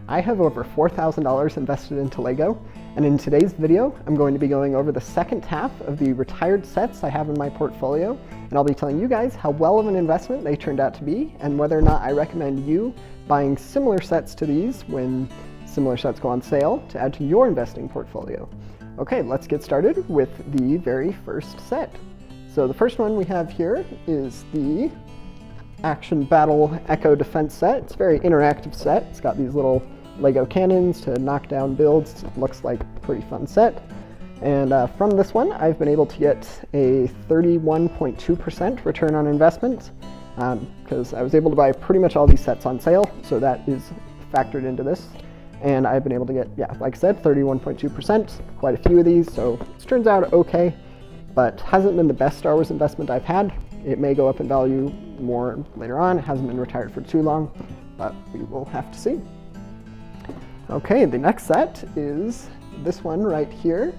I have over $4,000 invested into LEGO, and in today's video, I'm going to be going over the second half of the retired sets I have in my portfolio, and I'll be telling you guys how well of an investment they turned out to be, and whether or not I recommend you buying similar sets to these when similar sets go on sale to add to your investing portfolio. Okay, let's get started with the very first set. So the first one we have here is the Action Battle Echo Defense set. It's a very interactive set. It's got these little LEGO cannons to knock down builds. It looks like a pretty fun set. And from this one, I've been able to get a 31.2% return on investment because I was able to buy pretty much all these sets on sale, so that is factored into this. And I've been able to get, like I said, 31.2%, quite a few of these, so it turns out okay, but hasn't been the best Star Wars investment I've had. It may go up in value more later on. It hasn't been retired for too long, but we will have to see. Okay, the next set is this one right here,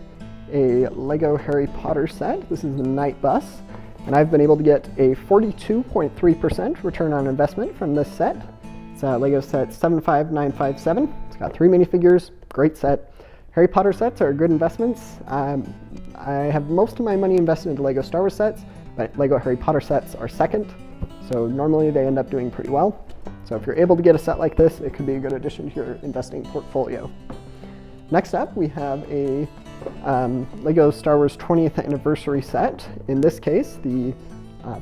a LEGO Harry Potter set. This is the Night Bus, and I've been able to get a 42.3% return on investment from this set. It's a LEGO set 75957. It's got 3 minifigures, great set. Harry Potter sets are good investments. I have most of my money invested into LEGO Star Wars sets, but LEGO Harry Potter sets are second, so normally they end up doing pretty well. So if you're able to get a set like this, it could be a good addition to your investing portfolio. Next up, we have a LEGO Star Wars 20th Anniversary set. In this case, the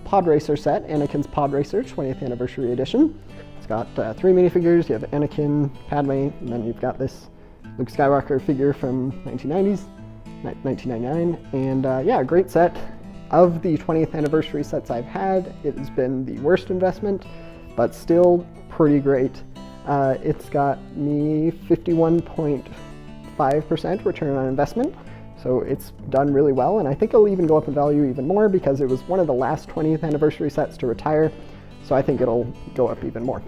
Pod Racer set, Anakin's Pod Racer 20th Anniversary Edition. It's got 3 minifigures. You have Anakin, Padme, and then you've got this Luke Skywalker figure from 1999. And yeah, great set. Of the 20th anniversary sets I've had, it has been the worst investment, but still pretty great. It's got me 51.5% return on investment, so it's done really well, and I think it'll even go up in value even more because it was one of the last 20th anniversary sets to retire, so I think it'll go up even more.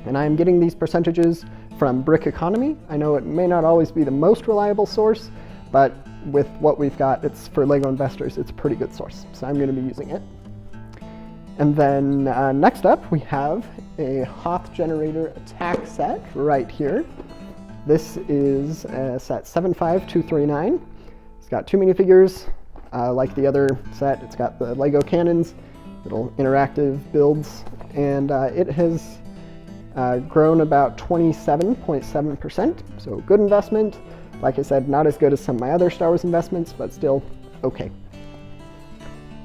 And I'm getting these percentages from Brick Economy. I know it may not always be the most reliable source, but with what we've got, it's for LEGO investors, it's a pretty good source, so I'm going to be using it. And then next up, we have a Hoth Generator Attack set right here. This is set 75239. It's got 2 minifigures. Like the other set, it's got the LEGO cannons, little interactive builds, and it has grown about 27.7%, so good investment. Like I said, not as good as some of my other Star Wars investments, but still okay.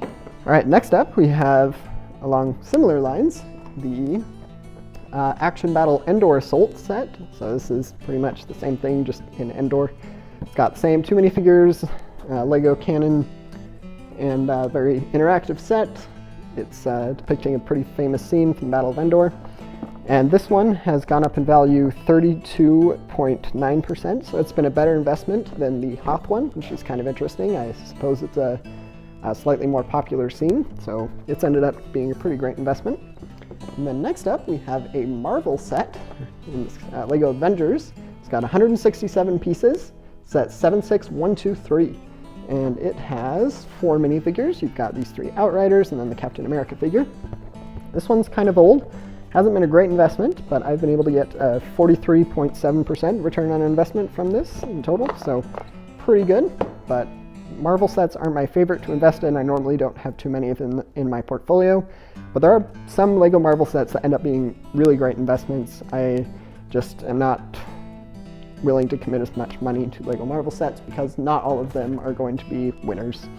All right, next up we have, along similar lines, the Action Battle Endor Assault set. So this is pretty much the same thing, just in Endor. It's got the same 2 minifigures, LEGO cannon, and a very interactive set. It's depicting a pretty famous scene from the Battle of Endor. And this one has gone up in value 32.9%, so it's been a better investment than the Hoth one, which is kind of interesting. I suppose it's a slightly more popular scene, so it's ended up being a pretty great investment. And then next up, we have a Marvel set, LEGO Avengers. It's got 167 pieces, set 76123, and it has 4 minifigures. You've got these 3 Outriders and then the Captain America figure. This one's kind of old. Hasn't been a great investment, but I've been able to get a 43.7% return on investment from this in total, so pretty good. But Marvel sets aren't my favorite to invest in. I normally don't have too many of them in my portfolio, but there are some LEGO Marvel sets that end up being really great investments. I just am not willing to commit as much money to LEGO Marvel sets because not all of them are going to be winners.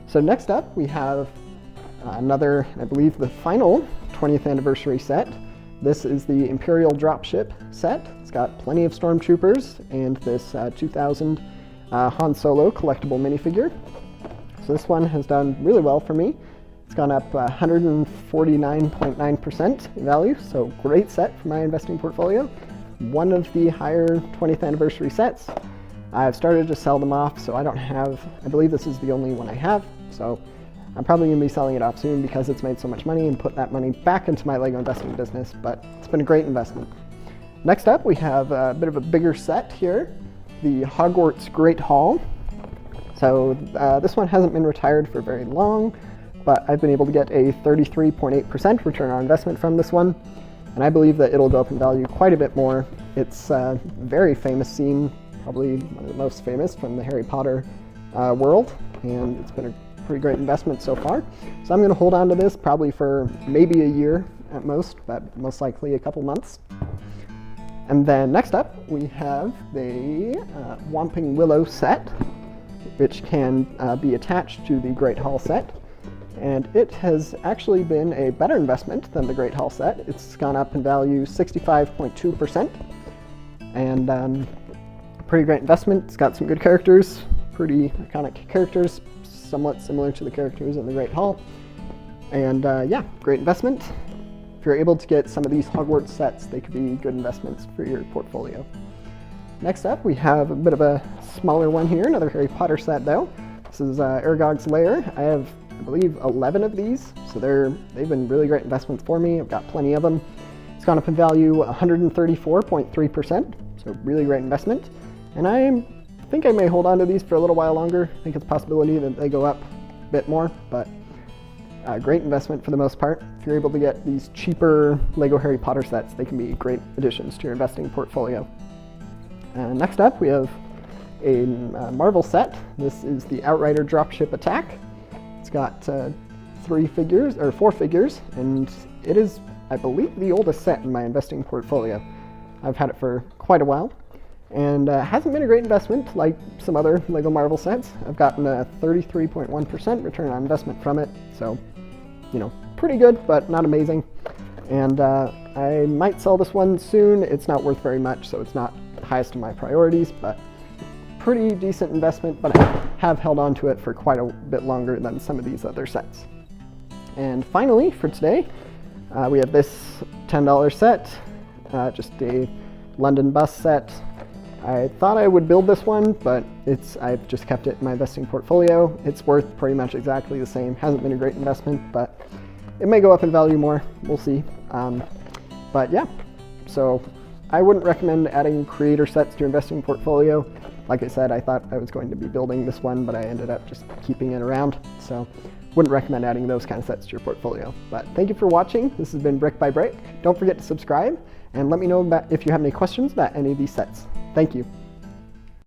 So next up, we have another, I believe the final 20th anniversary set. This is the Imperial Dropship set. It's got plenty of stormtroopers and this 2000 Han Solo collectible minifigure. So this one has done really well for me. It's gone up 149.9% in value, so great set for my investing portfolio. One of the higher 20th anniversary sets. I've started to sell them off, so I don't have, I believe this is the only one I have, so I'm probably going to be selling it off soon because it's made so much money and put that money back into my LEGO investing business, but it's been a great investment. Next up, we have a bit of a bigger set here, the Hogwarts Great Hall. So this one hasn't been retired for very long, but I've been able to get a 33.8% return on investment from this one, and I believe that it'll go up in value quite a bit more It's a very famous scene, probably one of the most famous from the Harry Potter world, and it's been a pretty great investment so far. So I'm going to hold on to this probably for maybe a year at most, but most likely a couple months. And then next up, we have the Whomping Willow set, which can be attached to the Great Hall set. And it has actually been a better investment than the Great Hall set. It's gone up in value 65.2%. And pretty great investment. It's got some good characters, pretty iconic characters, somewhat similar to the characters in the Great Hall. And yeah, great investment. If you're able to get some of these Hogwarts sets, they could be good investments for your portfolio. Next up, we have a bit of a smaller one here, another Harry Potter set though. This is Aragog's Lair. I have, I believe, 11 of these, so they've been really great investments for me. I've got plenty of them. It's gone up in value 134.3%, so really great investment. And I think I may hold on to these for a little while longer. I think it's a possibility that they go up a bit more, but great investment for the most part. If you're able to get these cheaper LEGO Harry Potter sets, they can be great additions to your investing portfolio. Next up, we have a Marvel set. This is the Outrider Dropship Attack. It's got 4 figures, and it is, I believe, the oldest set in my investing portfolio. I've had it for quite a while, and hasn't been a great investment like some other LEGO Marvel sets. I've gotten a 33.1% return on investment from it, so, you know, pretty good, but not amazing. And I might sell this one soon. It's not worth very much, so it's not the highest of my priorities, but pretty decent investment, but I have held on to it for quite a bit longer than some of these other sets. And finally, for today, we have this $10 set, just a London bus set. I thought I would build this one, but I've just kept it in my investing portfolio. It's worth pretty much exactly the same. Hasn't been a great investment, but it may go up in value more. We'll see. But yeah, so I wouldn't recommend adding creator sets to your investing portfolio. Like I said, I thought I was going to be building this one, but I ended up just keeping it around. So wouldn't recommend adding those kind of sets to your portfolio. But thank you for watching. This has been Brick by Brick. Don't forget to subscribe, and let me know if you have any questions about any of these sets. Thank you.